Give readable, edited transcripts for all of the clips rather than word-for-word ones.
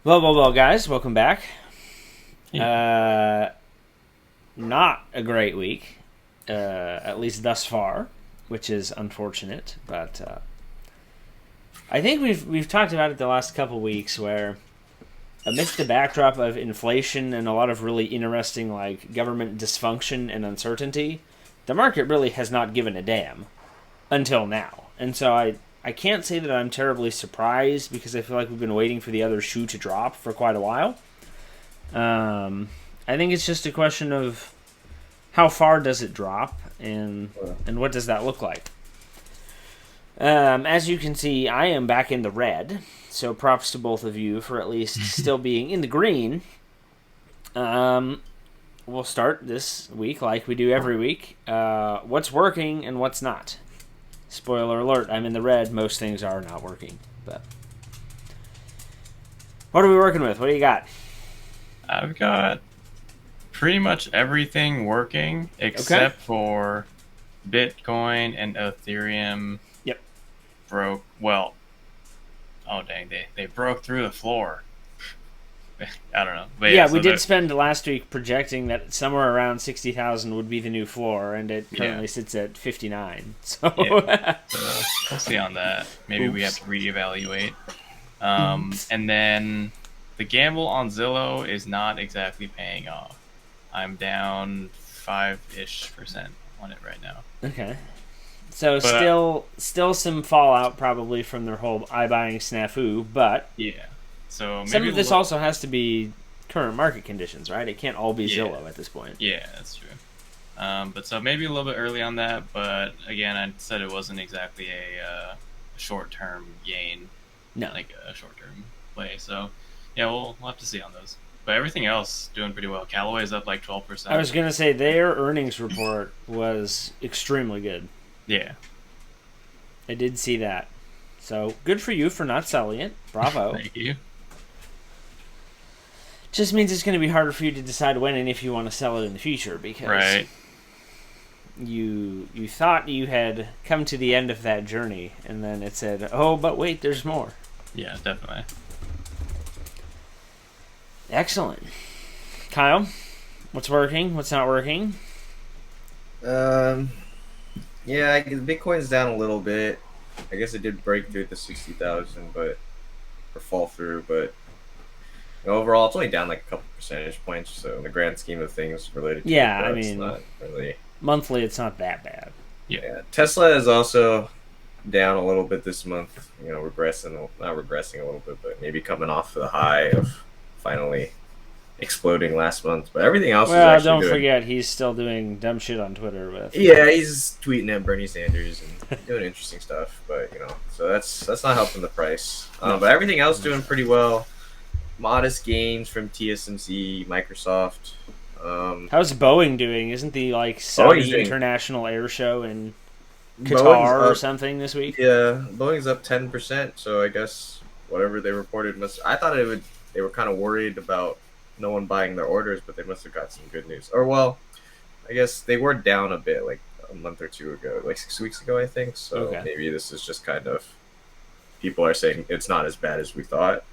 Well, guys, welcome back. Yeah. Not a great week, at least thus far, which is unfortunate. But I think we've talked about it the last couple weeks, where amidst the backdrop of inflation and a lot of really interesting government dysfunction and uncertainty, the market really has not given a damn until now. And so I can't say that I'm terribly surprised because I feel like we've been waiting for the other shoe to drop for quite a while. I think it's just a question of how far does it drop and what does that look like. As you can see, I am back in the red, so props to both of you for at least still being in the green. We'll start this week like we do every week. What's working and what's not? Spoiler alert, I'm in the red. Most things are not working. But what are we working with? What do you got? I've got pretty much everything working except for Bitcoin and Ethereum. Yep. Broke. Well, oh dang, they broke through the floor. I don't know. But yeah, so we did spend last week projecting that somewhere around 60,000 would be the new floor, and it currently sits at 59. So, so we'll see on that. Maybe we have to reevaluate. And then the gamble on Zillow is not exactly paying off. I'm down 5-ish% on it right now. Okay. So still some fallout probably from their whole iBuying snafu, but yeah. So maybe some of this also has to be current market conditions, right? It can't all be Zillow at this point. Yeah, that's true. But so maybe a little bit early on that, but again, I said it wasn't exactly a short-term gain, like a short-term play. So yeah, we'll have to see on those. But everything else doing pretty well. Callaway's up like 12%. I was gonna say their earnings report was extremely good. Yeah, I did see that. So good for you for not selling it. Bravo. Thank you. Just means it's going to be harder for you to decide when and if you want to sell it in the future because you thought you had come to the end of that journey and then it said, oh, but wait, there's more. Yeah, definitely. Excellent. Kyle, what's working? What's not working? Yeah, I guess Bitcoin's down a little bit. I guess it did break through the 60,000, or fall through, but overall, it's only down like a couple percentage points. So in the grand scheme of things related to it's not really monthly. It's not that bad. Yeah, Tesla is also down a little bit this month. Regressing, not regressing a little bit, but maybe coming off the high of finally exploding last month. But everything else is actually don't good. forget he's still doing dumb shit on Twitter with. Yeah, he's tweeting at Bernie Sanders and doing interesting stuff. But so that's not helping the price. But everything else doing pretty well. Modest gains from TSMC, Microsoft. How's Boeing doing? Isn't the Saudi International Air Show in Qatar or something this week? Yeah, Boeing's up 10%. So I guess whatever they reported I thought it would. They were kind of worried about no one buying their orders, but they must have got some good news. Or I guess they were down a bit, like a month or two ago, like 6 weeks ago, I think. So maybe this is just kind of people are saying it's not as bad as we thought.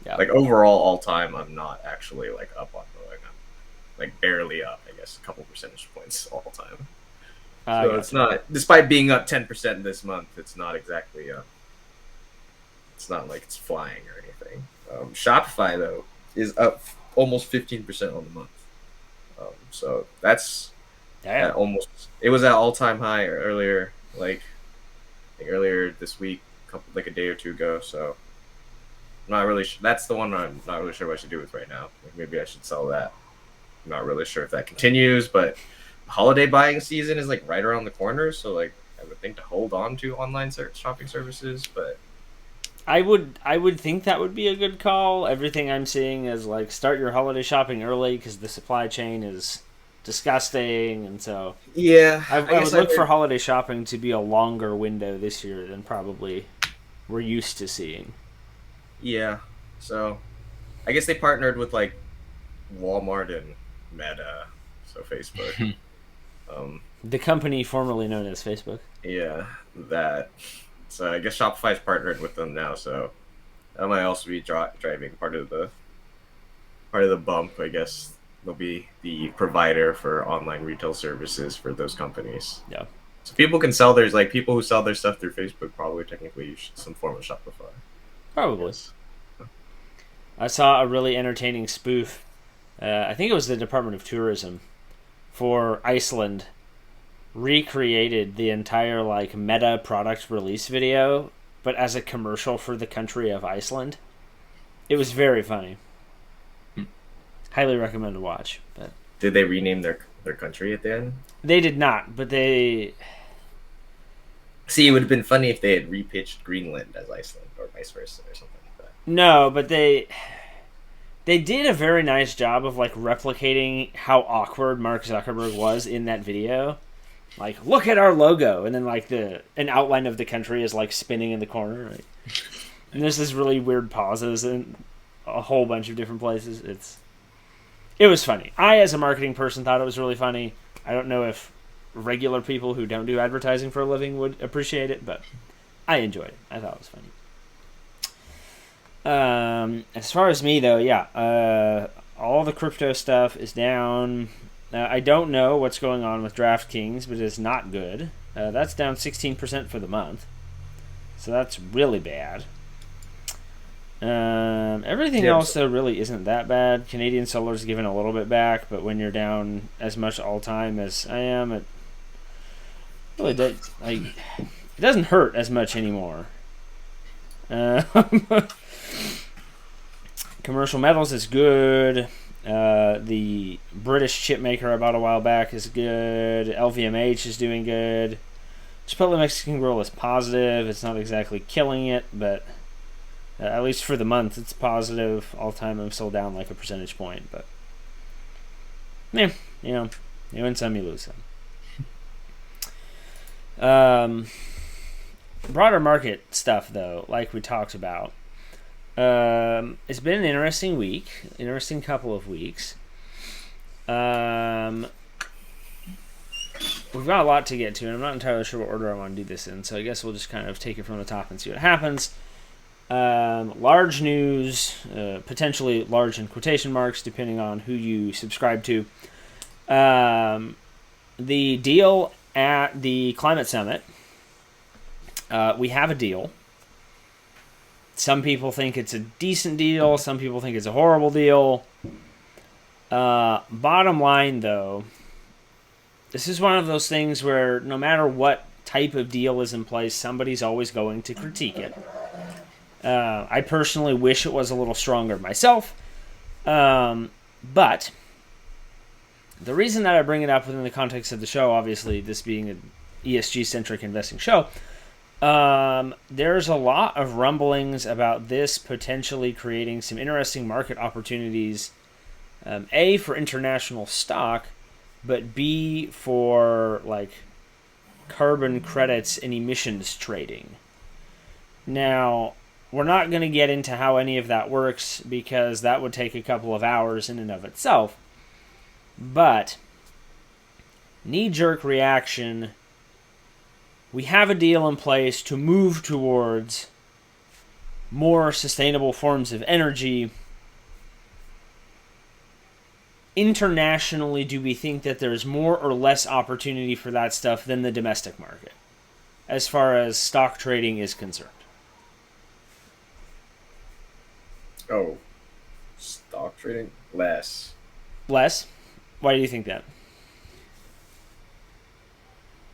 Yeah. Like overall, all time, I'm not actually like up on Boeing. I'm like barely up, I guess, a couple percentage points all time. So it's not, despite being up 10% this month, it's not exactly it's not like it's flying or anything. Shopify though is up almost 15% on the month. So that's almost. It was at all-time high earlier, I think earlier this week, like a day or two ago. So. I'm not really. That's the one I'm not really sure what I should do with right now. Maybe I should sell that. I'm not really sure if that continues, but holiday buying season is like right around the corner. So I would think to hold on to online shopping services, but I would think that would be a good call. Everything I'm seeing is start your holiday shopping early because the supply chain is disgusting, and so I would look for holiday shopping to be a longer window this year than probably we're used to seeing. Yeah, so I guess they partnered with Walmart and Meta, so Facebook. The company formerly known as Facebook. Yeah, that. So I guess Shopify's partnered with them now, so that might also be driving part of the part of the bump, I guess they'll be the provider for online retail services for those companies. Yeah. So people can sell theirs, like people who sell their stuff through Facebook probably technically use some form of Shopify. Probably. Yes. I saw a really entertaining spoof. I think it was the Department of Tourism for Iceland recreated the entire like Meta product release video, but as a commercial for the country of Iceland. It was very funny. Highly recommend to watch. But did they rename their country at the end? They did not, but they. See, it would have been funny if they had repitched Greenland as Iceland, or vice versa, or something like that. No, but they did a very nice job of like replicating how awkward Mark Zuckerberg was in that video. Like, look at our logo, and then like an outline of the country is like spinning in the corner, right? And there's this really weird pauses in a whole bunch of different places. It was funny. I, as a marketing person, thought it was really funny. I don't know if regular people who don't do advertising for a living would appreciate it, but I enjoyed it. I thought it was funny. As far as me, though, yeah, all the crypto stuff is down. I don't know what's going on with DraftKings, but it's not good. That's down 16% for the month, so that's really bad. Everything else, though, really isn't that bad. Canadian Solar's given a little bit back, but when you're down as much all time as I am, it really does, it doesn't hurt as much anymore. Commercial Metals is good. The British chip maker I bought a while back is good. LVMH is doing good. Chipotle Mexican Grill is positive. It's not exactly killing it, but at least for the month, it's positive. All time, I'm still down like a percentage point, but yeah, you win some, you lose some. Broader market stuff, though, like we talked about. It's been an interesting couple of weeks. We've got a lot to get to, and I'm not entirely sure what order I want to do this in, so I guess we'll just kind of take it from the top and see what happens. Large news, potentially large in quotation marks, depending on who you subscribe to. The deal at the Climate Summit. We have a deal. Some people think it's a decent deal. Some people think it's a horrible deal. Bottom line, though, this is one of those things where no matter what type of deal is in place, somebody's always going to critique it. I personally wish it was a little stronger myself. But the reason that I bring it up within the context of the show, obviously this being an ESG-centric investing show, there's a lot of rumblings about this potentially creating some interesting market opportunities, A, for international stock, but B, for like carbon credits and emissions trading. Now, we're not going to get into how any of that works because that would take a couple of hours in and of itself. But, knee-jerk reaction, we have a deal in place to move towards more sustainable forms of energy. Internationally, do we think that there's more or less opportunity for that stuff than the domestic market, as far as stock trading is concerned? Oh, stock trading? Less. Less? Why do you think that?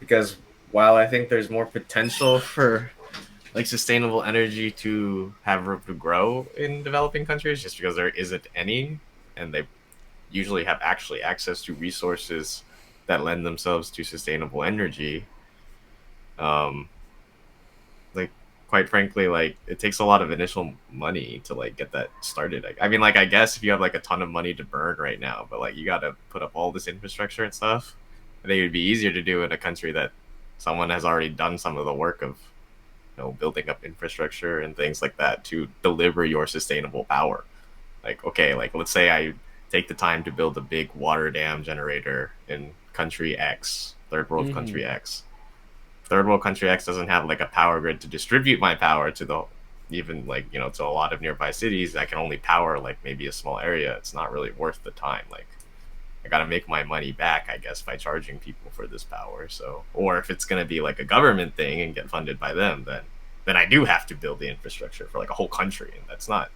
Because while I think there's more potential for like sustainable energy to have room to grow in developing countries, just because there isn't any, and they usually have actually access to resources that lend themselves to sustainable energy. Like, quite frankly, like it takes a lot of initial money to like get that started. I mean, like I guess if you have like a ton of money to burn right now, but like you got to put up all this infrastructure and stuff, I think it would be easier to do in a country that someone has already done some of the work of, building up infrastructure and things like that to deliver your sustainable power. Like, okay, like let's say I take the time to build a big water dam generator in country X, third world country X. Third world country X doesn't have like a power grid to distribute my power to the even like to a lot of nearby cities that can only power like maybe a small area, it's not really worth the time. Like I got to make my money back, I guess, by charging people for this power. So, or if it's going to be like a government thing and get funded by them, then I do have to build the infrastructure for like a whole country, and that sounds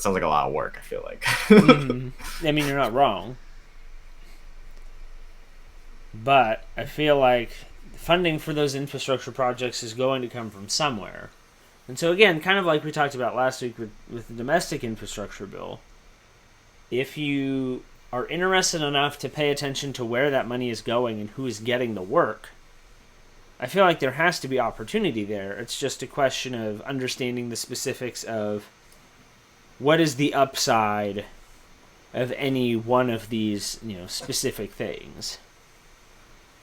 like a lot of work, I feel like. I mean, you're not wrong, but I feel like funding for those infrastructure projects is going to come from somewhere. And so again, kind of like we talked about last week with the domestic infrastructure bill, if you are interested enough to pay attention to where that money is going and who is getting the work, I feel like there has to be opportunity there. It's just a question of understanding the specifics of what is the upside of any one of these, specific things.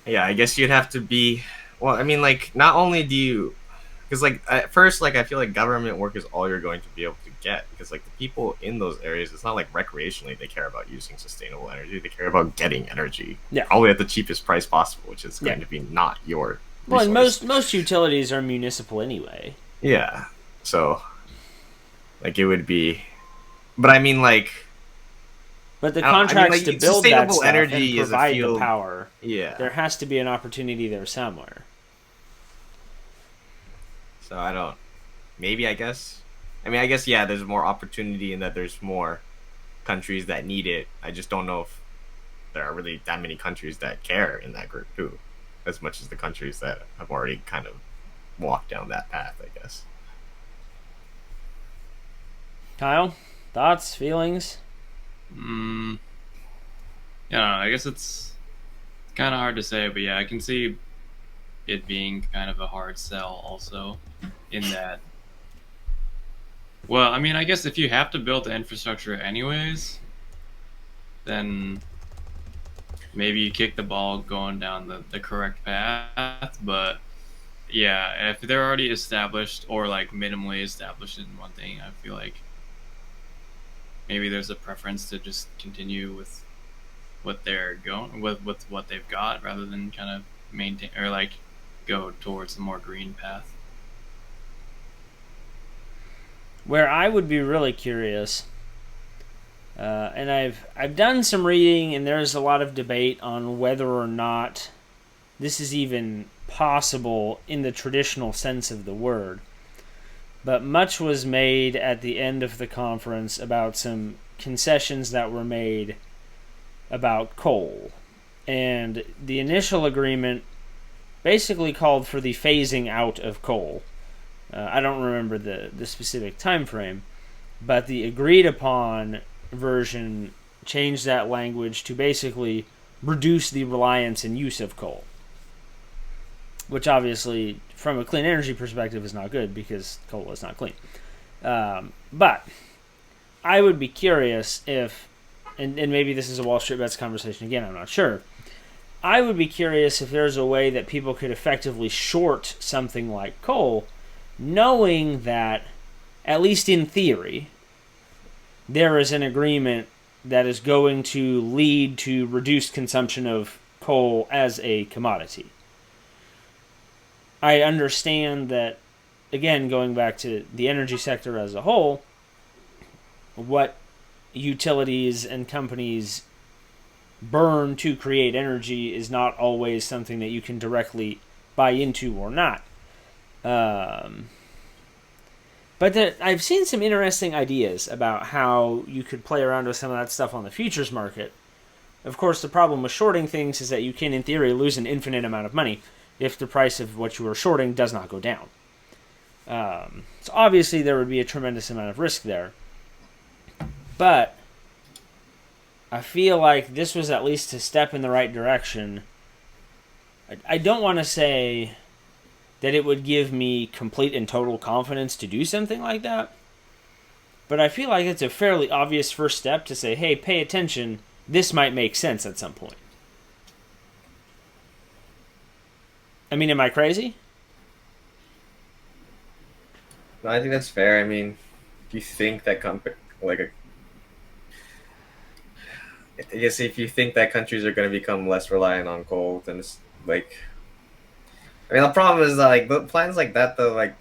Yeah, I guess you'd have to be. Well, I mean, like, not only do you, because like at first, like I feel like government work is all you're going to be able to get, because like the people in those areas, it's not like recreationally they care about using sustainable energy. They care about getting energy, probably at the cheapest price possible, which is going to be not your resource. Well, and most utilities are municipal anyway. Yeah, so like it would be, but I mean like. But the contracts to build that stuff energy and provide is a field, the power, there has to be an opportunity there somewhere. So I don't. Maybe I guess. I mean, I guess there's more opportunity in that there's more countries that need it. I just don't know if there are really that many countries that care in that group too, as much as the countries that have already kind of walked down that path, I guess. Kyle, thoughts, feelings? Yeah, I guess it's kind of hard to say, but yeah, I can see it being kind of a hard sell also, in that. Well, I mean, I guess if you have to build the infrastructure anyways, then maybe you kick the ball going down the correct path. But yeah, if they're already established or like minimally established in one thing, I feel like maybe there's a preference to just continue with what they're going with what they've got, rather than kind of maintain or like go towards the more green path. Where I would be really curious, and I've done some reading, and there's a lot of debate on whether or not this is even possible in the traditional sense of the word. But much was made at the end of the conference about some concessions that were made about coal. And the initial agreement basically called for the phasing out of coal. I don't remember the specific time frame, but the agreed upon version changed that language to basically reduce the reliance and use of coal. Which obviously, from a clean energy perspective, is not good because coal is not clean. But I would be curious if, and maybe this is a Wall Street Bets conversation again, I'm not sure. I would be curious if there's a way that people could effectively short something like coal, knowing that, at least in theory, there is an agreement that is going to lead to reduced consumption of coal as a commodity. I understand that, again, going back to the energy sector as a whole, what utilities and companies burn to create energy is not always something that you can directly buy into or not. But I've seen some interesting ideas about how you could play around with some of that stuff on the futures market. Of course, the problem with shorting things is that you can, in theory, lose an infinite amount of money if the price of what you are shorting does not go down. So obviously there would be a tremendous amount of risk there. But I feel like this was at least a step in the right direction. I don't want to say that it would give me complete and total confidence to do something like that, but I feel like it's a fairly obvious first step to say, hey, pay attention, this might make sense at some point. I mean, am I crazy? No, I think that's fair. I mean, if you think that I guess if you think that countries are going to become less reliant on coal, then it's like, I mean, the problem is like the plans like that though, like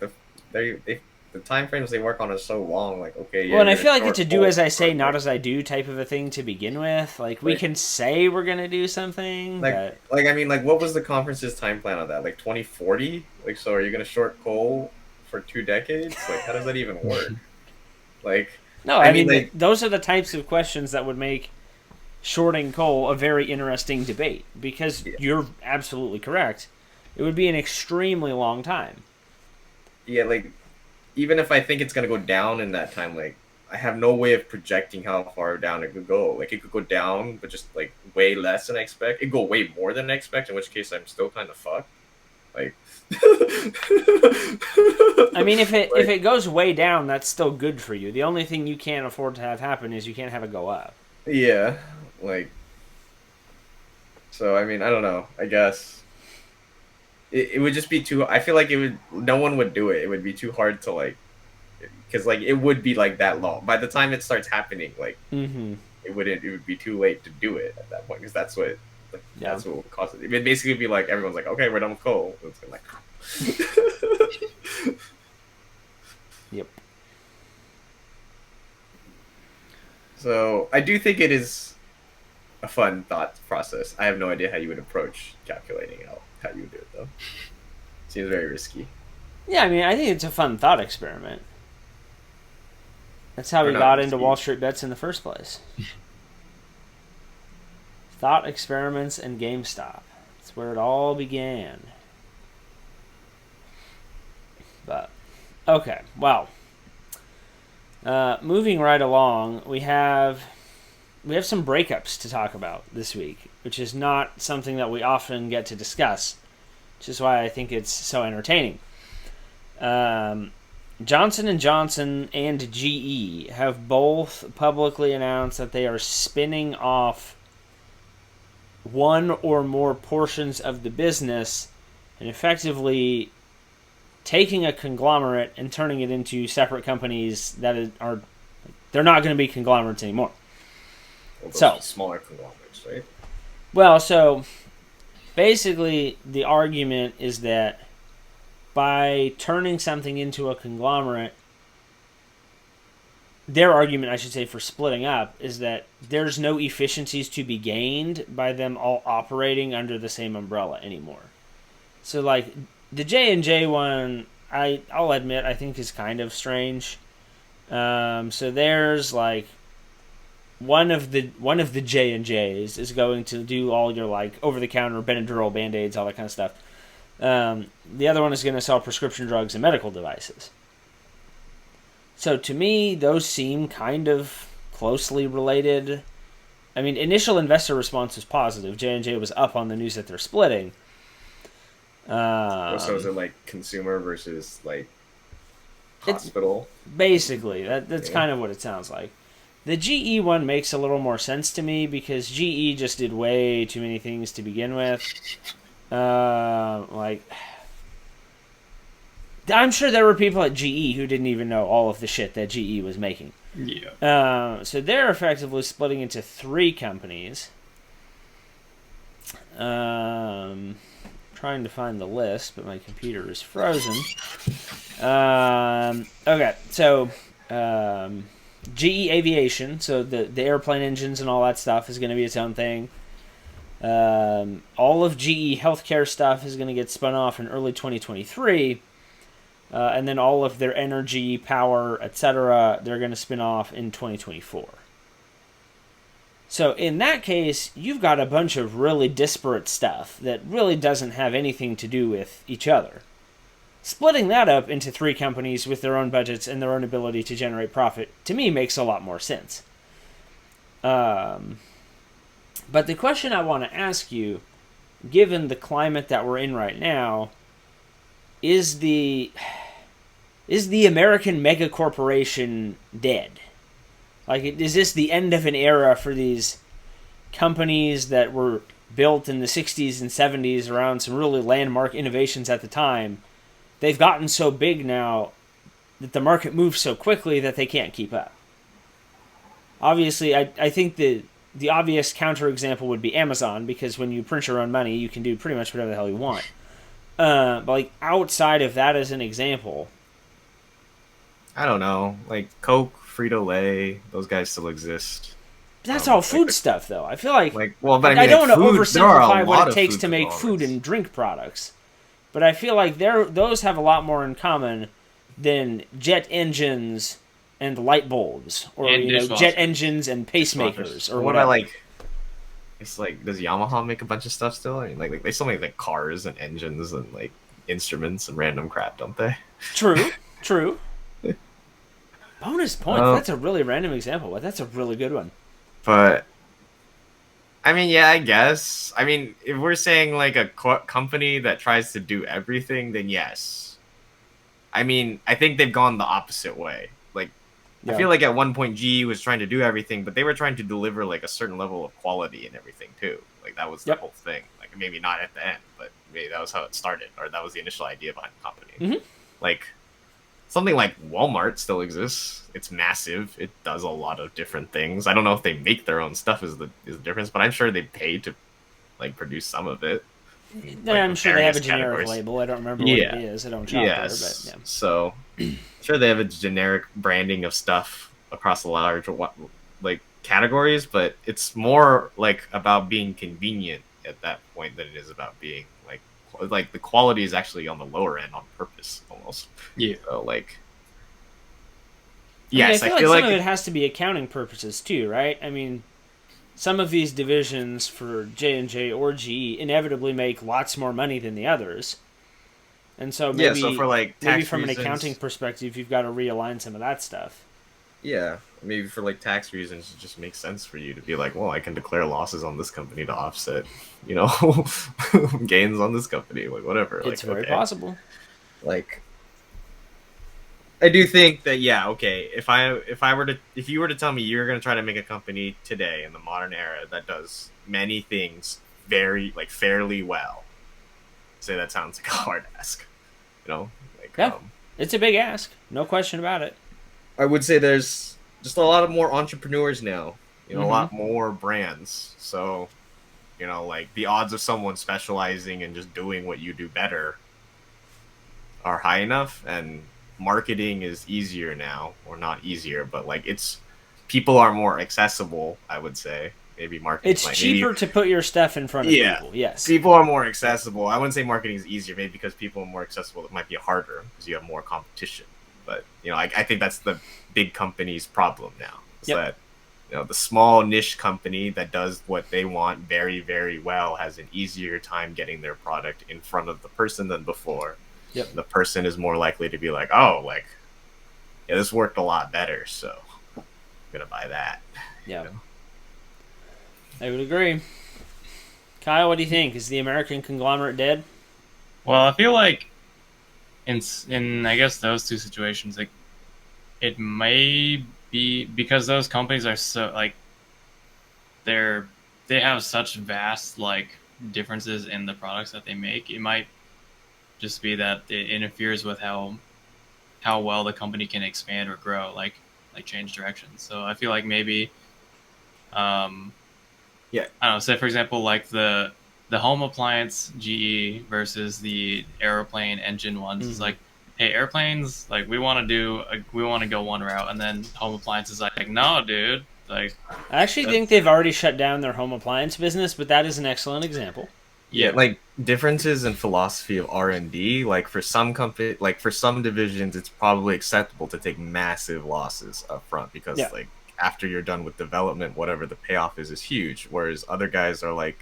they the time frames they work on is so long. Like, okay, yeah. Well, and I you're feel like gonna it's a short do coal as I say, for, not like, as I do type of a thing to begin with. Like, we can say we're going to do something, but... I mean, like, what was the conference's time plan on that? Like 2040? Like, so are you gonna short coal for 2 decades? Like, how does that even work? Like, No, I I mean, mean, like, those are the types of questions that would make shorting coal a very interesting debate, because yeah, you're absolutely correct. It would be an extremely long time. yeah, like, even if I think it's gonna go down in that time, like, I have no way of projecting how far down it could go. Like, it could go down, but just like way less than I expect. It could go way more than I expect, in which case I'm still kind of fucked. Like, I mean, if like, it goes way down, that's still good for you. The only thing you can't afford to have happen is you can't have it go up. yeah, like, so I mean, I don't know. I guess it would just be too. I feel like it would. No one would do it. It would be too hard to like, because like it would be like that long. By the time it starts happening, like Mm-hmm. it wouldn't. It would be too late to do it at that point because that's what. Like, Yeah. that's what would cause it. It would basically be like everyone's like, okay, we're done with coal. It's like, Yep. so I do think it is a fun thought process. I have no idea how you would approach calculating out how you would do it though. Seems very risky. Yeah, I mean, I think it's a fun thought experiment. That's how we Or not got into risky. Wall Street Bets in the first place. Thought experiments and GameStop. That's where it all began. But, okay, well. Moving right along, we have some breakups to talk about this week, which is not something that we often get to discuss, which is why I think it's so entertaining. Johnson & Johnson and GE have both publicly announced that they are spinning off one or more portions of the business and effectively taking a conglomerate and turning it into separate companies that are they're not going to be conglomerates anymore. Well, So smaller conglomerates, right? Well, so basically the argument is that by turning something into a conglomerate, their argument, I should say, for splitting up is that there's no efficiencies to be gained by them all operating under the same umbrella anymore. So, like, the J&J one, I'll admit, I think is kind of strange. So there's, like, one of the J&Js is going to do all your, like, over-the-counter Benadryl, Band-Aids, all that kind of stuff. The other one is going to sell prescription drugs and medical devices. So to me, those seem kind of closely related. I mean, initial investor response was positive. J&J was up on the news that they're splitting. So is it like consumer versus like hospital? Basically, that's kind of what it sounds like. The GE one makes a little more sense to me because GE just did way too many things to begin with. Like, I'm sure there were people at GE who didn't even know all of the shit that GE was making. Yeah. So they're effectively splitting into 3 companies. Trying to find the list, but my computer is frozen. Okay, so GE Aviation, so the airplane engines and all that stuff is going to be its own thing. All of GE healthcare stuff is going to get spun off in early 2023. And then all of their energy, power, etc., they're going to spin off in 2024. So in that case, you've got a bunch of really disparate stuff that really doesn't have anything to do with each other. Splitting that up into 3 companies with their own budgets and their own ability to generate profit, to me, makes a lot more sense. But the question I want to ask you, given the climate that we're in right now, is the American mega corporation dead? Like, is this the end of an era for these companies that were built in the 60s and 70s around some really landmark innovations at the time? They've gotten so big now that the market moves so quickly that they can't keep up. Obviously, I think the obvious counterexample would be Amazon, because when you print your own money, you can do pretty much whatever the hell you want. But like outside of that as an example, I don't know, like Coke, Frito-Lay, those guys still exist. That's all food Like stuff, though. I feel like, well, but I I mean, don't like want to food. There are a oversimplify what lot it of takes food to make food conglomerates. and drink products, but I feel like those have a lot more in common than jet engines and light bulbs, or And jet dishwashers. engines and Dishwashers. pacemakers, or What about whatever. like? It's like, does Yamaha make a bunch of stuff still? I mean, like they still make like cars and engines and like instruments and random crap, don't they? True, true. Bonus points. Um, That's a really random example, but that's a really good one. but I mean, yeah, I guess. I mean, if we're saying like a company that tries to do everything, then yes. I mean, I think they've gone the opposite way. Like, I Yeah. feel like at one point GE was trying to do everything, but they were trying to deliver like a certain level of quality and everything too. Like that was the Yep. whole thing. Like maybe not at the end, but maybe that was how it started, or that was the initial idea behind the company. Mhm. Like something like Walmart still exists. It's massive. It does a lot of different things. I don't know if they make their own stuff is the difference, but I'm sure they pay to like produce some of it. Like I'm the sure they have a various generic categories. label. I don't remember what it Yeah. is. I don't shop there, but Yes. yeah. So, sure they have a generic branding of stuff across a large like categories, but it's more like about being convenient at that point than it is about being like the quality is actually on the lower end on purpose almost. Yeah. So like, I mean, I yes, feel like some of it has to be accounting purposes too, right? I mean, some of these divisions for J&J or GE inevitably make lots more money than the others. And so yeah. So for like maybe tax from an reasons, accounting perspective, you've got to realign some of that stuff. yeah, maybe for like tax reasons, it just makes sense for you to be like, well, I can declare losses on this company to offset, you know, gains on this company, like whatever. It's Like, very okay, possible. like I do think that yeah, okay. If you were to tell me you're gonna try to make a company today in the modern era that does many things very like fairly well, say that sounds like a hard ask, you know, like Yeah, it's a big ask, no question about it. I would say there's just a lot of more entrepreneurs now, you know, a Mm-hmm. lot more brands. So, you know, like the odds of someone specializing and just doing what you do better are high enough, and marketing is easier now, or not easier, but like it's people are more accessible, I would say. Maybe marketing's It's like cheaper maybe to put your stuff in front of yeah. people. Yes. People are more accessible. I wouldn't say marketing is easier, maybe because people are more accessible. It might be harder because you have more competition. But you know, I think that's the big company's problem now. Is Yep. that you know the small niche company that does what they want very very well has an easier time getting their product in front of the person than before. Yep. The person is more likely to be like, oh, like yeah, this worked a lot better, so I'm gonna buy that. Yeah. You know? I would agree. Kyle, what do you think? Is the American conglomerate dead? Well, I feel like in I guess those two situations, like it may be because those companies are so like they have such vast like differences in the products that they make. It might just be that it interferes with how well the company can expand or grow, like change directions. So I feel like maybe, Yeah. I don't know. Say for example, like the home appliance GE versus the airplane engine ones. Mm-hmm. It's like, hey, airplanes, like we want to go one route, and then home appliance is like, no, dude, like. I actually think they've already shut down their home appliance business, but that is an excellent example. Yeah, like differences in philosophy of R&D. Like for some company, like for some divisions, it's probably acceptable to take massive losses up front because Yeah. like after you're done with development, whatever the payoff is huge. Whereas other guys are like,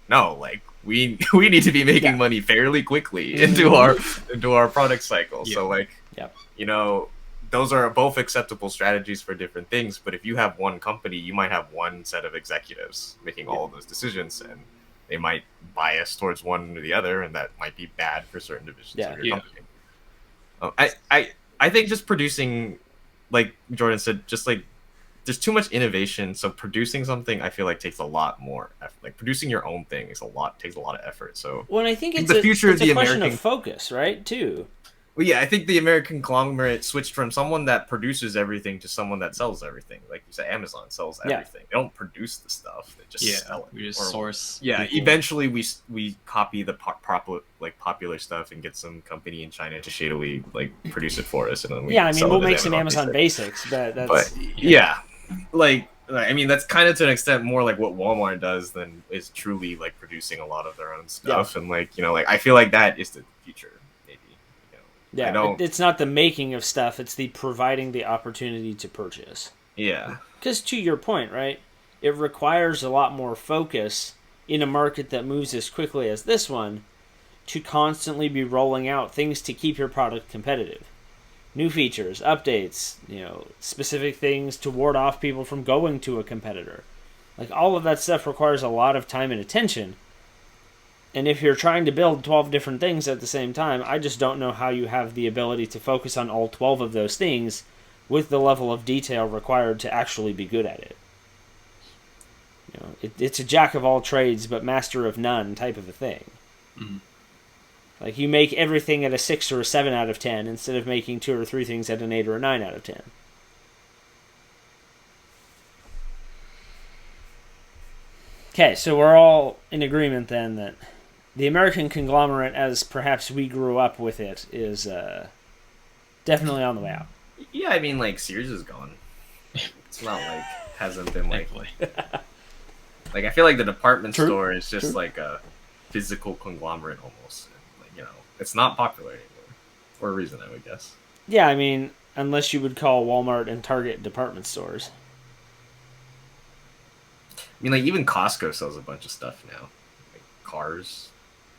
no, like we need to be making Yeah. money fairly quickly Mhm. into our product cycle. Yeah. So like, Yep. you know, those are both acceptable strategies for different things. But if you have one company, you might have one set of executives making all of those decisions, and they might bias towards one or the other, and that might be bad for certain divisions Yeah. of your Yeah. company. I think just producing, like Jordan said, just like there's too much innovation. So producing something, I feel like takes a lot more effort. Like producing your own thing takes a lot of effort. So Well, and I think it's the future of a the question American of focus, right? Too. Well, yeah, I think the American conglomerate switched from someone that produces everything to someone that sells everything. Like you said, Amazon sells everything. They don't produce the stuff; they just sell it. We just Or, source. yeah, people. eventually we copy the popular stuff and get some company in China to shadily like produce it for us, and then we we'll make some Amazon basics, but like I mean that's kind of to an extent more like what Walmart does than is truly like producing a lot of their own stuff, and like like I feel like that is the future. Yeah, it's not the making of stuff; it's the providing the opportunity to purchase. Yeah, because to your point, right, it requires a lot more focus in a market that moves as quickly as this one to constantly be rolling out things to keep your product competitive. New features, updates, specific things to ward off people from going to a competitor. Like, all of that stuff requires a lot of time and attention. And if you're trying to build 12 different things at the same time, I just don't know how you have the ability to focus on all 12 of those things with the level of detail required to actually be good at it. It's a jack of all trades but master of none type of a thing. Mm-hmm. Like, you make everything at a 6 or a 7 out of 10 instead of making 2 or 3 things at an 8 or a 9 out of 10. Okay, so we're all in agreement then that the American conglomerate, as perhaps we grew up with it, is definitely on the way out. Yeah, I mean, like, Sears is gone. It's not like hasn't been like like I feel like the department store is just like a physical conglomerate almost. Like, it's not popular anymore for a reason, I would guess. Yeah, I mean, unless you would call Walmart and Target department stores. I mean, like, even Costco sells a bunch of stuff now, like cars,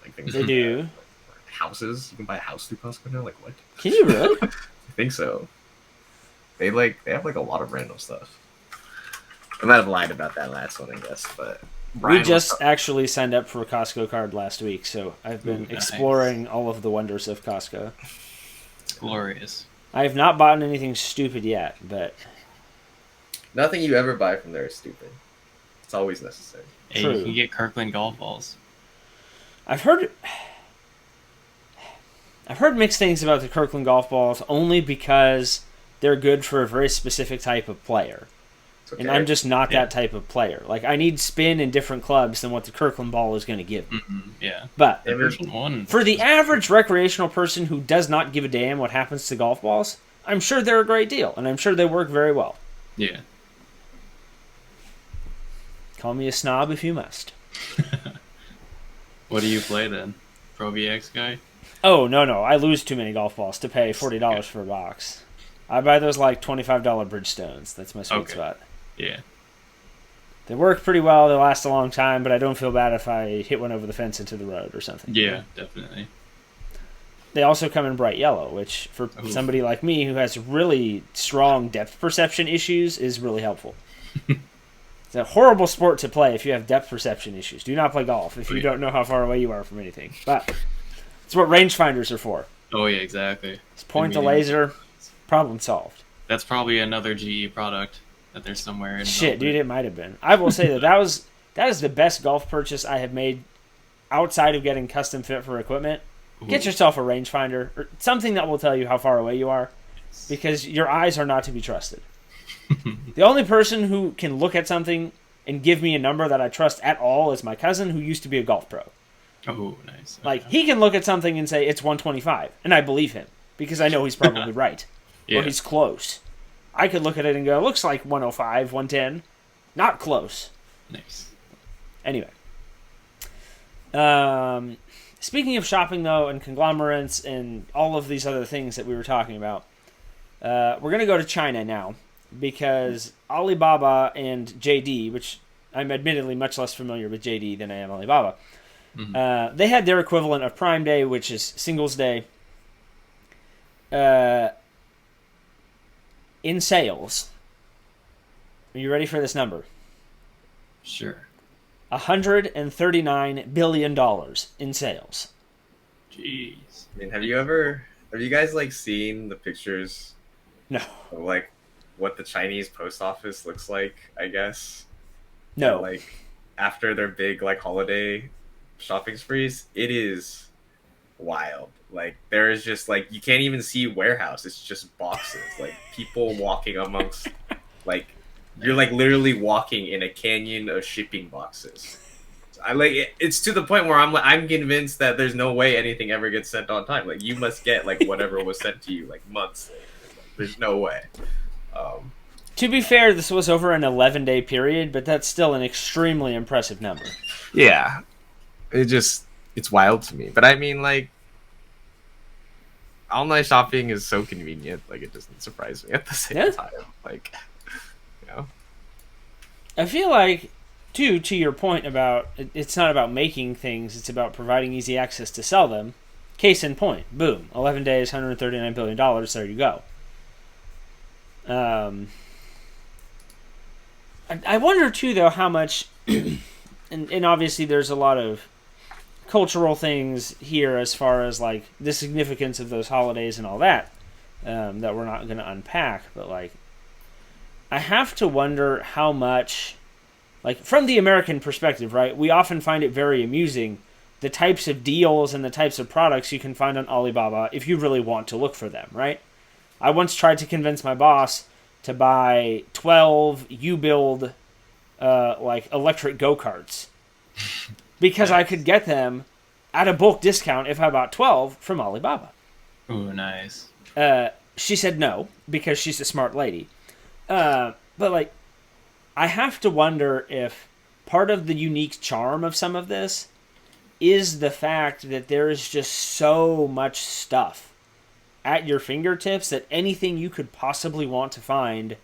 like things. They do. Like houses. You can buy a house through Costco now. Like, what? Can you really? I think so. They have like a lot of random stuff. I might have lied about that last one, I guess, but we just actually signed up for a Costco card last week, so I've been exploring all of the wonders of Costco. It's glorious. I have not bought anything stupid yet, but nothing you ever buy from there is stupid. It's always necessary. Hey, you can get Kirkland golf balls. I've heard mixed things about the Kirkland golf balls only because they're good for a very specific type of player. Okay. And I'm just not that type of player. Like, I need spin in different clubs than what the Kirkland ball is going to give me. Mm-hmm. Yeah. But for the average recreational person who does not give a damn what happens to golf balls, I'm sure they're a great deal, and I'm sure they work very well. Yeah. Call me a snob if you must. What do you play then? Pro VX guy? Oh, no. I lose too many golf balls to pay $40 for a box. I buy those like $25 Bridgestones. That's my sweet spot. Yeah. They work pretty well. They last a long time, but I don't feel bad if I hit one over the fence into the road or something. Yeah, definitely. They also come in bright yellow, which for somebody like me who has really strong depth perception issues is really helpful. It's a horrible sport to play if you have depth perception issues. Do not play golf if you don't know how far away you are from anything. But it's what rangefinders are for. Oh, yeah, exactly. Just point the laser, problem solved. That's probably another GE product that there's somewhere in. Shit, dude, it might have been. I will say that is the best golf purchase I have made outside of getting custom fit for equipment. Ooh. Get yourself a rangefinder or something that will tell you how far away you are, because your eyes are not to be trusted. The only person who can look at something and give me a number that I trust at all is my cousin, who used to be a golf pro. Oh, nice. Like, he can look at something and say it's 125, and I believe him because I know he's probably right. Or he's close. I could look at it and go, looks like 105, 110. Not close. Nice. Anyway. Speaking of shopping, though, and conglomerates and all of these other things that we were talking about, we're going to go to China now, because Alibaba and JD, which I'm admittedly much less familiar with JD than I am Alibaba, they had their equivalent of Prime Day, which is Singles Day, in sales. Are you ready for this number? Sure. $139 billion in sales. Jeez. I mean, have you guys like seen the pictures? No. Of, like, what the Chinese post office looks like, I guess? No. Like, after their big, like, holiday shopping sprees, it is wild. Like there is just like you can't even see warehouse. It's just boxes. Like people walking amongst like you're like literally walking in a canyon of shipping boxes. I like it's to the point where I'm convinced that there's no way anything ever gets sent on time. Like you must get like whatever was sent to you like months later. Like, there's no way. To be fair, this was over an 11-day period, but that's still an extremely impressive number. Yeah, it's wild to me. But I mean, like online shopping is so convenient. Like it doesn't surprise me at the same time. Like, you know, I feel like. To your point about it's not about making things, it's about providing easy access to sell them. Case in point, boom, 11 days, $139 billion, there you go. I wonder, too, though, how much, and obviously there's a lot of cultural things here as far as, like, the significance of those holidays and all that, that we're not going to unpack, but, like, I have to wonder how much... Like, from the American perspective, right, we often find it very amusing, the types of deals and the types of products you can find on Alibaba if you really want to look for them, right? I once tried to convince my boss to buy 12 U-Build, like, electric go-karts. Because I could get them at a bulk discount if I bought 12 from Alibaba. Ooh, nice. She said no, because she's a smart lady. But, like, I have to wonder if part of the unique charm of some of this is the fact that there is just so much stuff at your fingertips that anything you could possibly want to find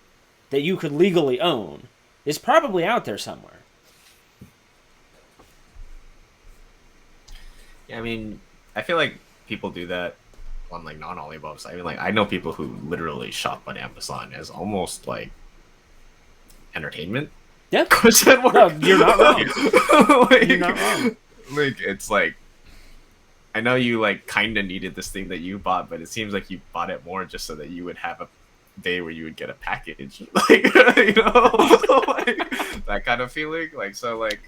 that you could legally own is probably out there somewhere. Yeah, I mean, I feel like people do that on like non-Alibaba. I mean, like I know people who literally shop on Amazon as almost like entertainment. Yeah. No, you're not wrong. Like, you're not wrong. Like it's like I know you like kind of needed this thing that you bought, but it seems like you bought it more just so that you would have a day where you would get a package, like you know, like that kind of feeling. Like so, like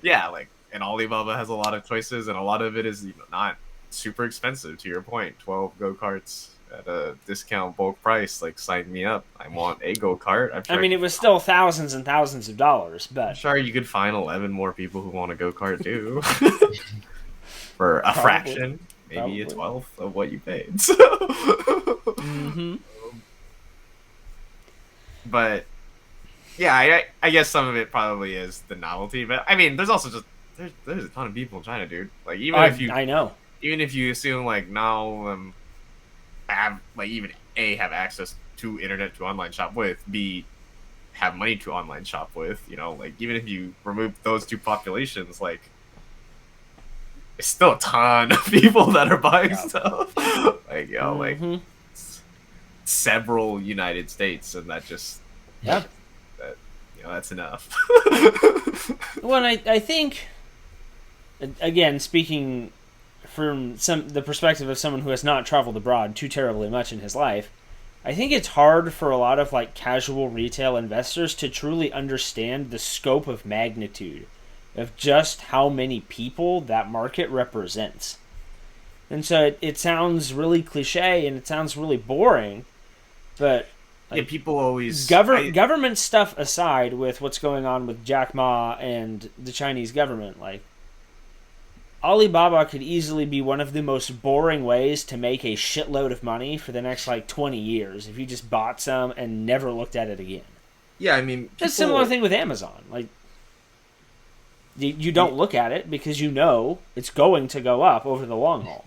yeah, like and Alibaba has a lot of choices, and a lot of it is not super expensive. To your point, 12 go karts at a discount bulk price, like sign me up. I want a go-kart. I mean, it was still thousands and thousands of dollars, but I'm sure you could find 11 more people who want a go-kart too. For a fraction, maybe a 12th of what you paid. So but yeah, I guess some of it probably is the novelty, but I mean there's also just there's a ton of people in China, dude. Like even if you I know. Even if you assume like now have like even A have access to internet to online shop with, B have money to online shop with, you know, like even if you remove those two populations, like it's still a ton of people that are buying stuff. Like, you know, like several United States, and that just that you know that's enough. Well, I think again, speaking from the perspective of someone who has not traveled abroad too terribly much in his life, I think it's hard for a lot of like casual retail investors to truly understand the scope of magnitude of just how many people that market represents. And so it sounds really cliche and it sounds really boring, but like, yeah, people always government stuff aside, with what's going on with Jack Ma and the Chinese government, like Alibaba could easily be one of the most boring ways to make a shitload of money for the next like 20 years if you just bought some and never looked at it again. Yeah, I mean, it's a similar thing with Amazon. Like you don't look at it because you know it's going to go up over the long haul.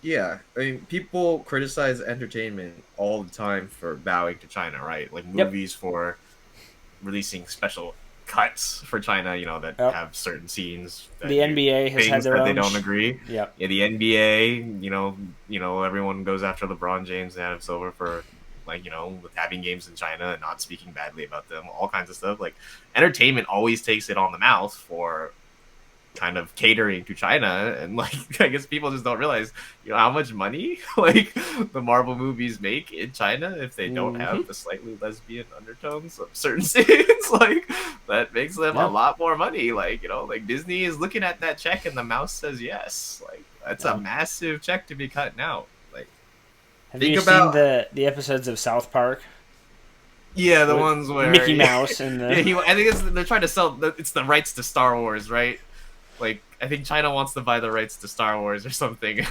Yeah, I mean, people criticize entertainment all the time for bowing to China, right? Like movies for releasing special cuts for China, you know, that have certain scenes. That the NBA has had their own. They don't agree. Yeah, the NBA, you know, everyone goes after LeBron James and Adam Silver for, like, you know, with having games in China and not speaking badly about them, all kinds of stuff. Like, entertainment always takes it on the mouth for kind of catering to China, and like I guess people just don't realize, you know, how much money like the Marvel movies make in China if they don't have the slightly lesbian undertones of certain scenes. Like that makes them a lot more money. Like, you know, like Disney is looking at that check and the mouse says yes. Like That's a massive check to be cutting out. Like, have you seen the episodes of South Park? Yeah, the ones where Mickey Mouse and the... I think they're trying to sell. It's the rights to Star Wars, right? Like, I think China wants to buy the rights to Star Wars or something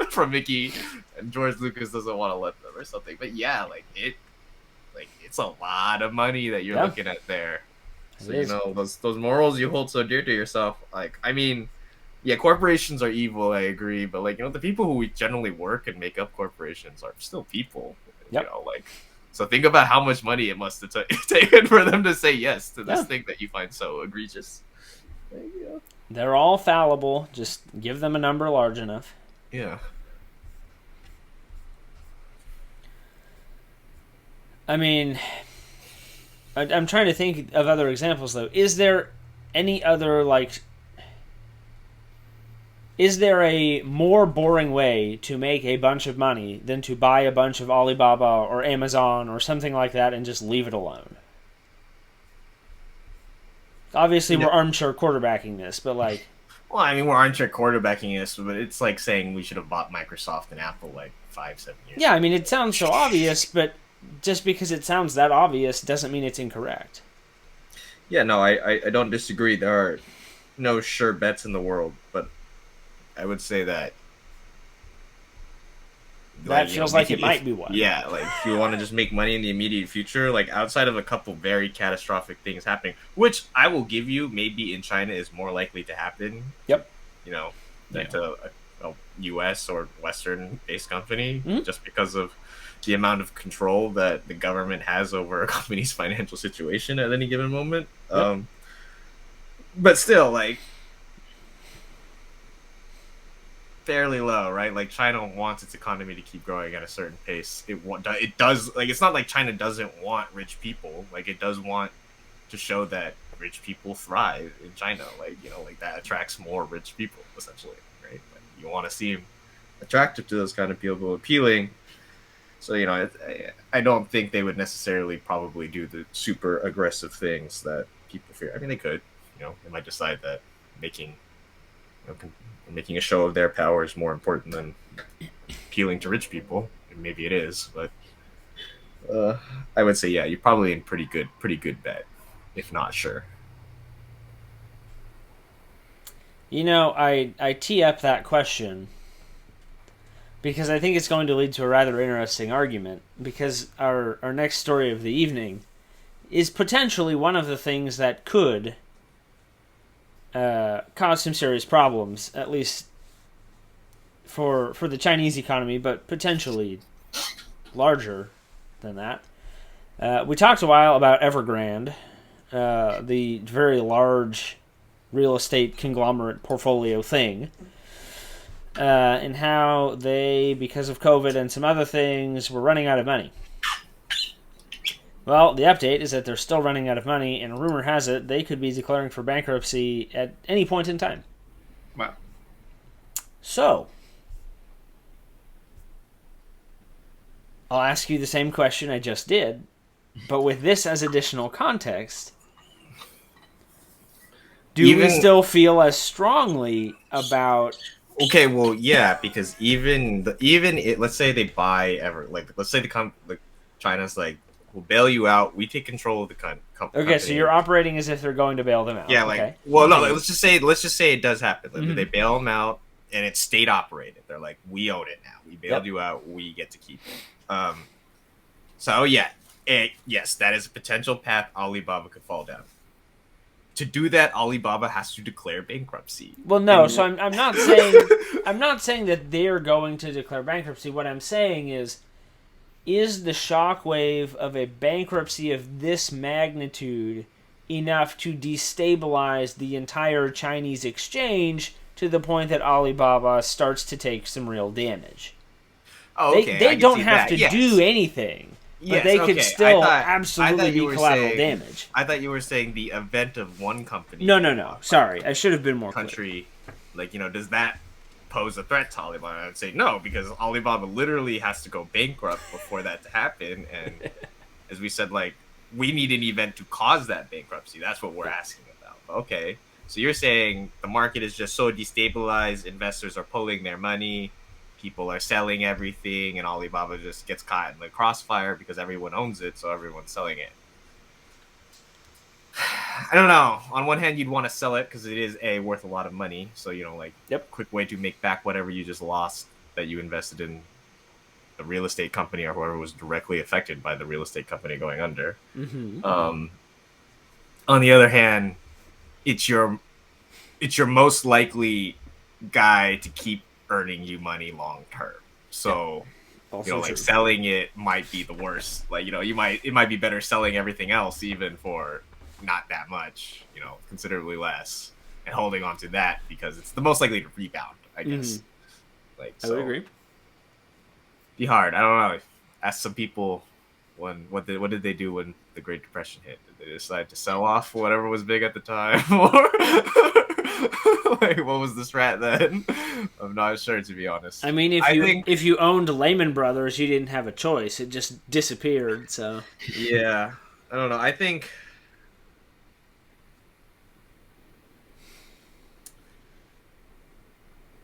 from Mickey, and George Lucas doesn't want to let them or something. But yeah, it's a lot of money that you're looking at there. So those morals you hold so dear to yourself. Like, I mean, yeah, corporations are evil. I agree, but the people who generally work and make up corporations are still people. Yep. So think about how much money it must have taken for them to say yes to this thing that you find so egregious. They're all fallible. Just give them a number large enough. Yeah. I mean, I'm trying to think of other examples, though. Is there any other, is there a more boring way to make a bunch of money than to buy a bunch of Alibaba or Amazon or something like that and just leave it alone? Obviously, we're armchair quarterbacking this, but Well, I mean, we're armchair quarterbacking this, but it's like saying we should have bought Microsoft and Apple 5-7 years ago. I mean, it sounds so obvious, but just because it sounds that obvious doesn't mean it's incorrect. Yeah, no, I don't disagree. There are no sure bets in the world, but I would say that feels like it might be one. Yeah, if you want to just make money in the immediate future, outside of a couple very catastrophic things happening, which I will give you, maybe in China is more likely to happen. Yep. Than to a U.S. or Western-based company, Mm-hmm. just because of the amount of control that the government has over a company's financial situation at any given moment. Yep. But still, fairly low, right? China wants its economy to keep growing at a certain pace. It does. It's not like China doesn't want rich people. It does want to show that rich people thrive in China. That attracts more rich people, essentially, right? You want to seem attractive to those kind of people, appealing. So, I don't think they would necessarily probably do the super aggressive things that people fear. I mean, they could, they might decide that making a show of their power is more important than appealing to rich people. And maybe it is, but I would say, yeah, you're probably in pretty good bet, if not sure. I tee up that question because I think it's going to lead to a rather interesting argument, because our next story of the evening is potentially one of the things that could cause some serious problems, at least for the Chinese economy, but potentially larger than that. We talked a while about Evergrande, the very large real estate conglomerate portfolio thing, and how they, because of COVID and some other things, were running out of money. Well, the update is that they're still running out of money, and rumor has it they could be declaring for bankruptcy at any point in time. Wow. So, I'll ask you the same question I just did, but with this as additional context. Do we still feel as strongly about... Okay, well, yeah, because let's say they buy let's say China's we'll bail you out. We take control of the company. Okay, so you're operating as if they're going to bail them out. Yeah, okay. Well, no, let's just say it does happen. Mm-hmm. They bail them out, and it's state operated. They're like, we own it now. We bailed you out. We get to keep it. So yeah, yes, that is a potential path Alibaba could fall down. To do that, Alibaba has to declare bankruptcy. Well, no. So I'm not saying that they're going to declare bankruptcy. What I'm saying is the shockwave of a bankruptcy of this magnitude enough to destabilize the entire Chinese exchange to the point that Alibaba starts to take some real damage? Oh, okay. They don't have to do anything. But they could still absolutely be collateral damage. I thought you were saying the event of one company. No. Sorry, I should have been more clear. Does that pose a threat to Alibaba? I would say no, because Alibaba literally has to go bankrupt before that to happen. And as we said, we need an event to cause that bankruptcy. That's what we're asking about. Okay. So you're saying the market is just so destabilized, investors are pulling their money, people are selling everything, and Alibaba just gets caught in the crossfire because everyone owns it, so everyone's selling it. I don't know. On one hand, you'd want to sell it because it is worth a lot of money. So quick way to make back whatever you just lost that you invested in the real estate company or whoever was directly affected by the real estate company going under. Mm-hmm. On the other hand, it's your most likely guy to keep earning you money long term. So. Yeah. Selling it might be the worst. It might be better selling everything else even for not that much, considerably less, and holding on to that because it's the most likely to rebound, I guess. I would agree. Be hard. I don't know. Ask some people what did they do when the Great Depression hit? Did they decide to sell off whatever was big at the time, or what was the strat then? I'm not sure, to be honest. I mean, if you owned Lehman Brothers, you didn't have a choice. It just disappeared. So yeah, I don't know. I think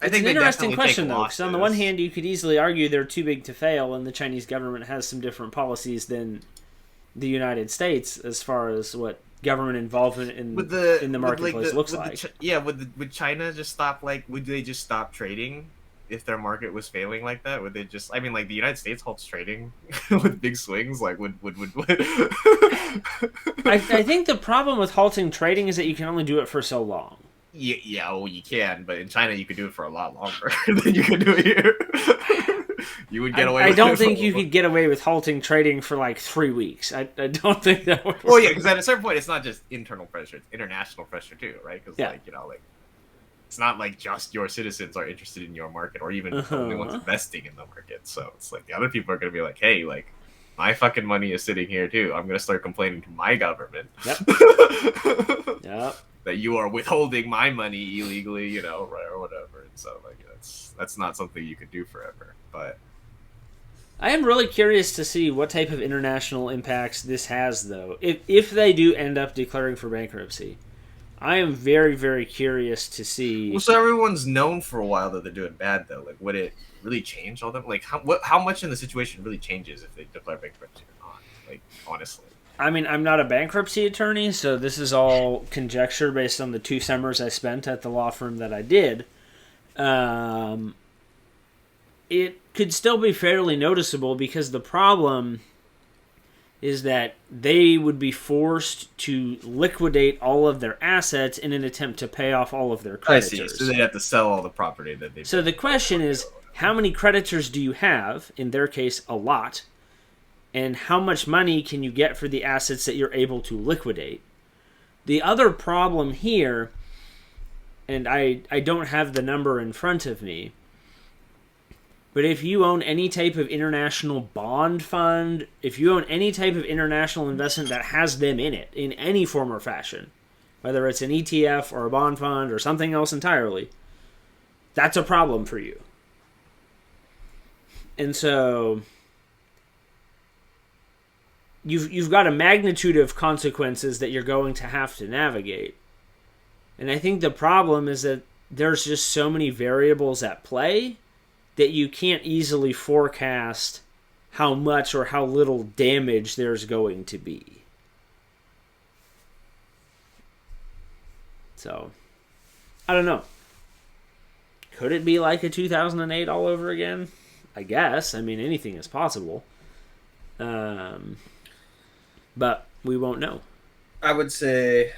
it's an interesting question, though, because on the one hand, you could easily argue they're too big to fail, and the Chinese government has some different policies than the United States as far as what government involvement in the marketplace looks like. Would China just stop? Would they just stop trading if their market was failing like that? Would they just? I mean, the United States halts trading with big swings. Would? I think the problem with halting trading is that you can only do it for so long. Yeah, well, you can, but in China you could do it for a lot longer than you could do it here. You would get away with it. I don't think you could get away with halting trading for 3 weeks. I don't think that would work. Well, yeah, because at a certain point it's not just internal pressure, it's international pressure too, right? Because, it's not just your citizens are interested in your market or even the only ones investing in the market. So it's the other people are going to be hey, my fucking money is sitting here too. I'm going to start complaining to my government. Yep. That you are withholding my money illegally, right, or whatever. And so, that's not something you could do forever. But I am really curious to see what type of international impacts this has, though. If they do end up declaring for bankruptcy, I am very, very curious to see. Well, so everyone's known for a while that they're doing bad, though. Would it really change all them? How much in the situation really changes if they declare bankruptcy or not? Honestly. I mean, I'm not a bankruptcy attorney, so this is all conjecture based on the 2 summers I spent at the law firm that I did. It could still be fairly noticeable because the problem is that they would be forced to liquidate all of their assets in an attempt to pay off all of their creditors. I see. So they'd have to sell all the property that they've... So the question is, how many creditors do you have? In their case, a lot. And how much money can you get for the assets that you're able to liquidate? The other problem here, and I don't have the number in front of me, but if you own any type of international bond fund, if you own any type of international investment that has them in it, in any form or fashion, whether it's an ETF or a bond fund or something else entirely, that's a problem for you. And so you've got a magnitude of consequences that you're going to have to navigate. And I think the problem is that there's just so many variables at play that you can't easily forecast how much or how little damage there's going to be. So, I don't know. Could it be like a 2008 all over again? I guess. I mean, anything is possible. But we won't know. I would say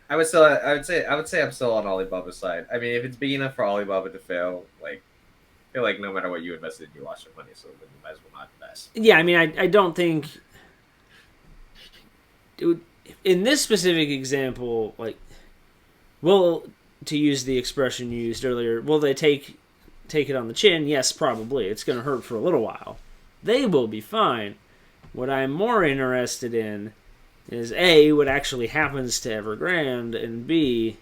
I'm still on Alibaba's side. I mean, if it's big enough for Alibaba to fail, I feel like no matter what you invested in, you lost your money, so then you might as well not invest. Yeah, I mean, I don't think... Dude, in this specific example, to use the expression you used earlier, will they take it on the chin? Yes, probably. It's going to hurt for a little while. They will be fine. What I'm more interested in is A, what actually happens to Evergrande, and B,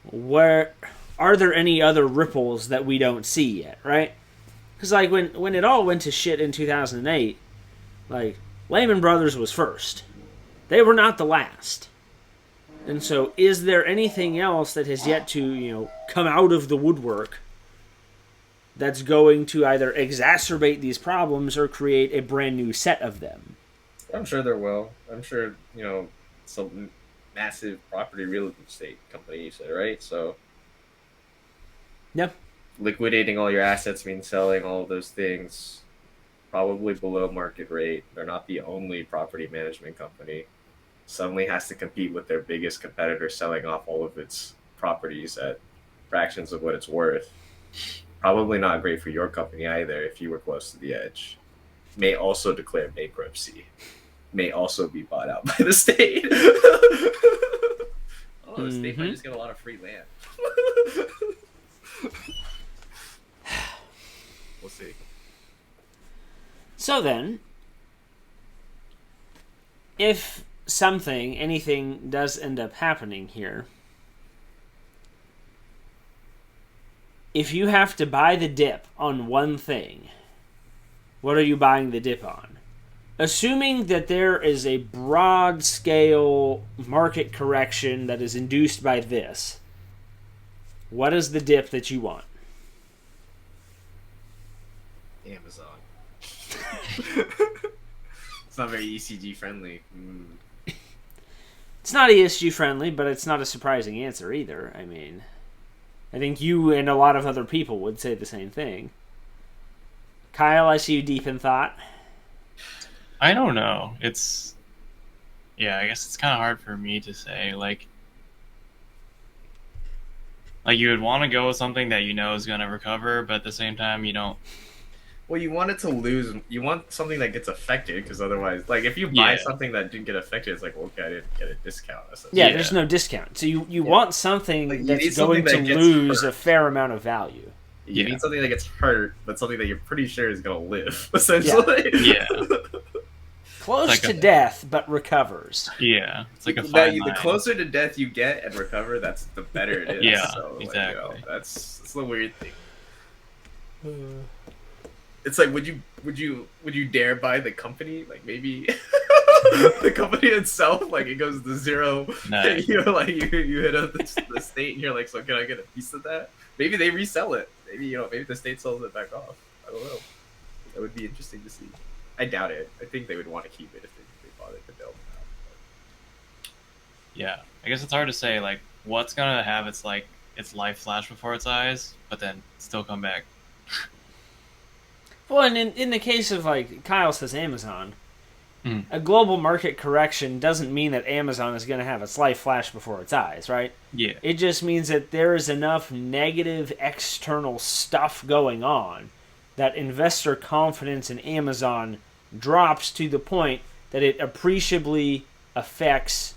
where are there any other ripples that we don't see yet, right? Because when it all went to shit in 2008, Lehman Brothers was first. They were not the last. And so, is there anything else that has yet to, come out of the woodwork that's going to either exacerbate these problems or create a brand new set of them? I'm sure there will. I'm sure, some massive property real estate company, you said, right? So, Yeah. liquidating all your assets means selling all of those things probably below market rate. They're not the only property management company. Suddenly has to compete with their biggest competitor selling off all of its properties at fractions of what it's worth. Probably not great for your company either if you were close to the edge. May also declare bankruptcy. May also be bought out by the state. The state might just get a lot of free land. We'll see. So then, if anything does end up happening here, if you have to buy the dip on one thing, what are you buying the dip on? Assuming that there is a broad-scale market correction that is induced by this, what is the dip that you want? Amazon. It's not very ESG friendly. It's not ESG friendly, but it's not a surprising answer either. I mean, I think you and a lot of other people would say the same thing. Kyle, I see you deep in thought. I don't know. I guess it's kind of hard for me to say. Like you would want to go with something that you know is going to recover, but at the same time, you don't. Well, you want it to lose. You want something that gets affected, because otherwise, like, if you buy something that didn't get affected, it's like, well, okay, I didn't get a discount. Yeah, there's no discount. So you want something that's going to lose a fair amount of value. You need something that gets hurt, but something that you're pretty sure is going to live, essentially. Yeah. Close to death, but recovers. Yeah. It's like a fine line. The closer to death you get and recover, the better it is. Yeah, so, exactly. That's the weird thing. It's like, would you dare buy the company? Like, maybe the company itself, like, it goes to zero. Nice. You hit up the state, and you're like, so can I get a piece of that? Maybe they resell it. Maybe maybe the state sells it back off. I don't know. That would be interesting to see. I doubt it. I think they would want to keep it if they bought it, but they'll not. Yeah, I guess it's hard to say, like, what's gonna have its life flash before its eyes, but then still come back. Well, and in the case of, like, Kyle says Amazon, a global market correction doesn't mean that Amazon is going to have its life flash before its eyes, right? Yeah. It just means that there is enough negative external stuff going on that investor confidence in Amazon drops to the point that it appreciably affects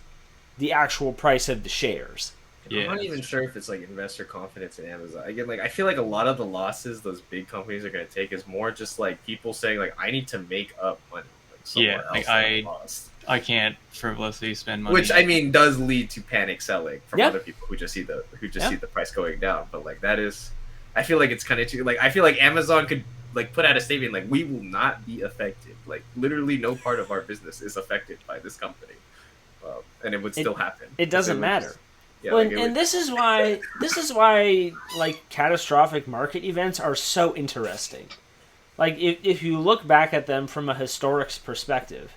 the actual price of the shares. I'm not even sure if it's like investor confidence in Amazon. Again, like, I feel like a lot of the losses those big companies are going to take is more just like people saying, like, I need to make up money. Like, I can't frivolously spend money. Which, I mean, does lead to panic selling from other people who just see the price going down. But, like, that is, I feel like it's kind of too, like, I feel like Amazon could, like, put out a statement like, we will not be affected. Like, literally no part of our business is affected by this company, and it would still happen. It doesn't matter. Yeah, well, and this is why like, catastrophic market events are so interesting. Like, if you look back at them from a historic's perspective,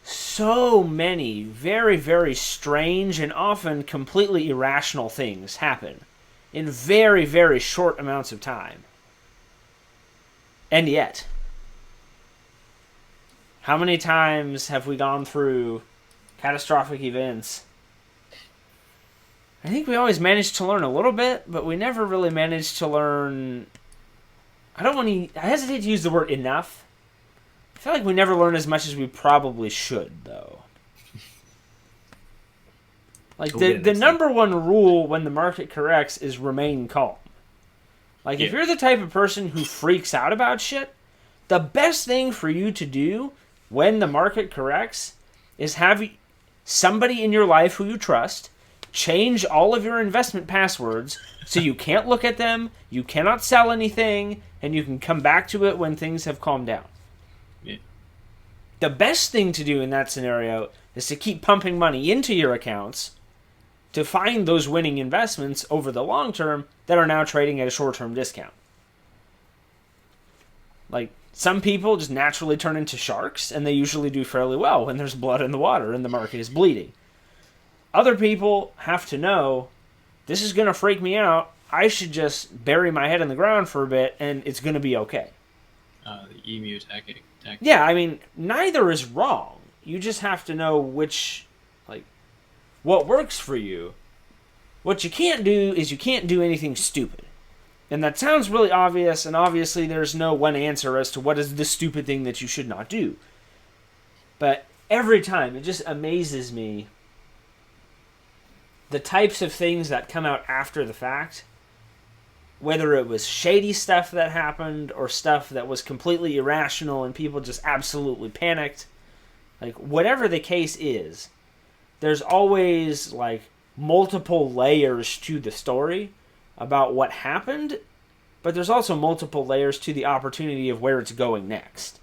so many very, very strange and often completely irrational things happen in very, very short amounts of time. And yet, how many times have we gone through catastrophic events? I think we always managed to learn a little bit, but we never really managed to learn... I hesitate to use the word enough. I feel like we never learn as much as we probably should, though. Like, the number one rule when the market corrects is remain calm. Like, if you're the type of person who freaks out about shit, the best thing for you to do when the market corrects is have somebody in your life who you trust change all of your investment passwords so you can't look at them, you cannot sell anything, and you can come back to it when things have calmed down. Yeah. The best thing to do in that scenario is to keep pumping money into your accounts to find those winning investments over the long term that are now trading at a short-term discount. Like, some people just naturally turn into sharks, and they usually do fairly well when there's blood in the water and the market is bleeding. Other people have to know, this is going to freak me out. I should just bury my head in the ground for a bit, and it's going to be okay. The emu tactic. Yeah, I mean, neither is wrong. You just have to know what works for you. What you can't do is you can't do anything stupid. And that sounds really obvious, and obviously there's no one answer as to what is the stupid thing that you should not do. But every time, it just amazes me the types of things that come out after the fact, whether it was shady stuff that happened or stuff that was completely irrational and people just absolutely panicked. Like, whatever the case is, there's always, multiple layers to the story about what happened, but there's also multiple layers to the opportunity of where it's going next.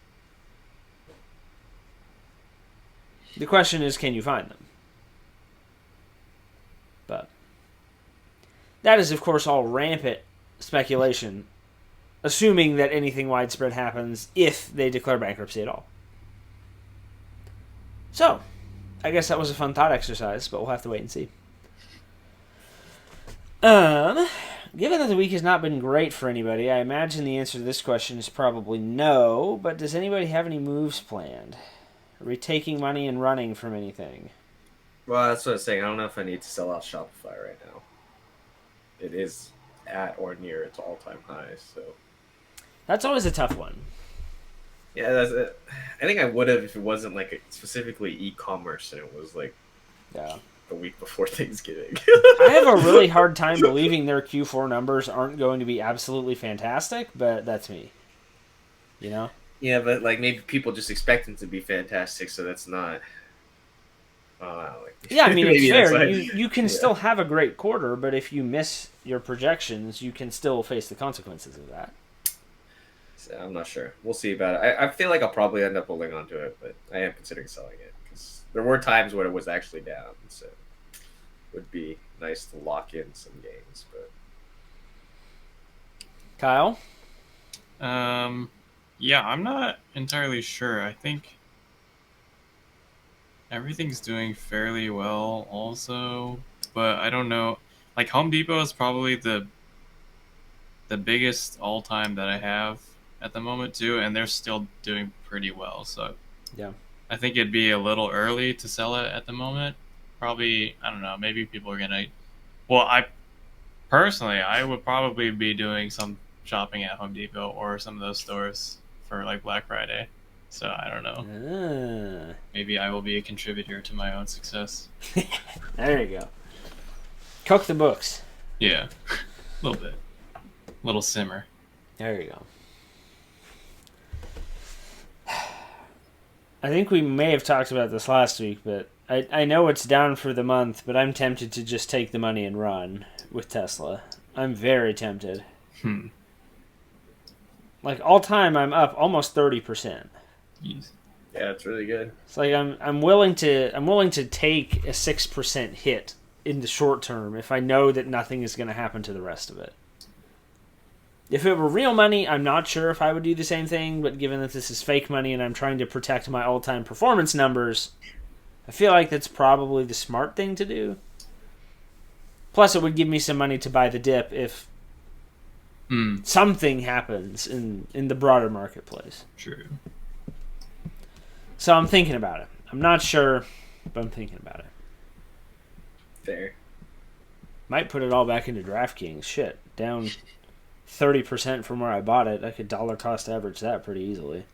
The question is, can you find them? But that is, of course, all rampant speculation, assuming that anything widespread happens if they declare bankruptcy at all. So, I guess that was a fun thought exercise, but we'll have to wait and see. Given that the week has not been great for anybody, I imagine the answer to this question is probably no, but does anybody have any moves planned? Are we taking money and running from anything? Well, that's what I was saying. I don't know if I need to sell out Shopify right now. It is at or near its all-time high, so... That's always a tough one. Yeah, that's it. I think I would have if it wasn't, specifically e-commerce and it was, Yeah. the week before Thanksgiving. I have a really hard time believing their Q4 numbers aren't going to be absolutely fantastic, but that's me. You know? Yeah, but maybe people just expect them to be fantastic, so that's not. Yeah, I mean, it's fair. You can still have a great quarter, but if you miss your projections, you can still face the consequences of that. So I'm not sure. We'll see about it. I feel like I'll probably end up holding on to it, but I am considering selling it because there were times when it was actually down, so it would be nice to lock in some gains. But Kyle? Yeah, I'm not entirely sure. I think everything's doing fairly well also, but I don't know. Home Depot is probably the biggest all-time that I have at the moment too, and they're still doing pretty well. So yeah, I think it'd be a little early to sell it at the moment. Probably, I don't know, maybe people are gonna... Well, I would probably be doing some shopping at Home Depot or some of those stores for Black Friday. So I don't know. Maybe I will be a contributor to my own success. There you go. Cook the books. Yeah, a little bit. Little simmer. There you go. I think we may have talked about this last week, but I know it's down for the month, but I'm tempted to just take the money and run with Tesla. I'm very tempted. All time, I'm up almost 30%. Jeez. Yeah, it's really good. It's I'm willing to take a 6% hit in the short term if I know that nothing is going to happen to the rest of it. If it were real money, I'm not sure if I would do the same thing, but given that this is fake money and I'm trying to protect my all-time performance numbers, I feel like that's probably the smart thing to do. Plus, it would give me some money to buy the dip if something happens in the broader marketplace. True. So I'm thinking about it. I'm not sure, but I'm thinking about it. Fair. Might put it all back into DraftKings. Shit, down 30% from where I bought it. I could dollar cost average that pretty easily.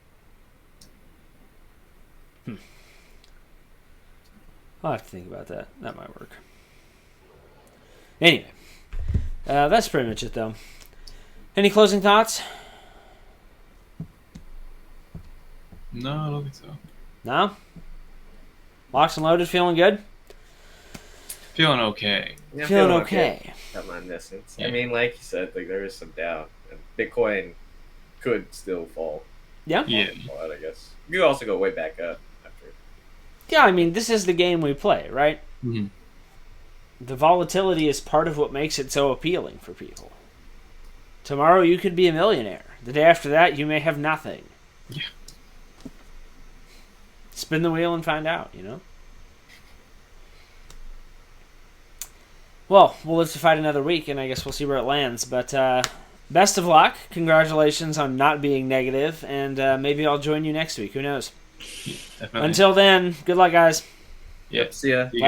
I'll have to think about that. That might work. Anyway, that's pretty much it, though. Any closing thoughts? No, I don't think so. No? Locked and loaded, feeling good? Feeling okay. Yeah, feeling okay. At my distance. Yeah. I mean, like you said, there is some doubt. And Bitcoin could still fall. Yeah? Yeah. Fall out, I guess. You could also go way back up after. Yeah, I mean, this is the game we play, right? Mm-hmm. The volatility is part of what makes it so appealing for people. Tomorrow you could be a millionaire. The day after that, you may have nothing. Yeah. Spin the wheel and find out, you know? Well, we'll live to fight another week, and I guess we'll see where it lands. But best of luck. Congratulations on not being negative, and maybe I'll join you next week. Who knows? Definitely. Until then, good luck, guys. Yep. See ya. See ya.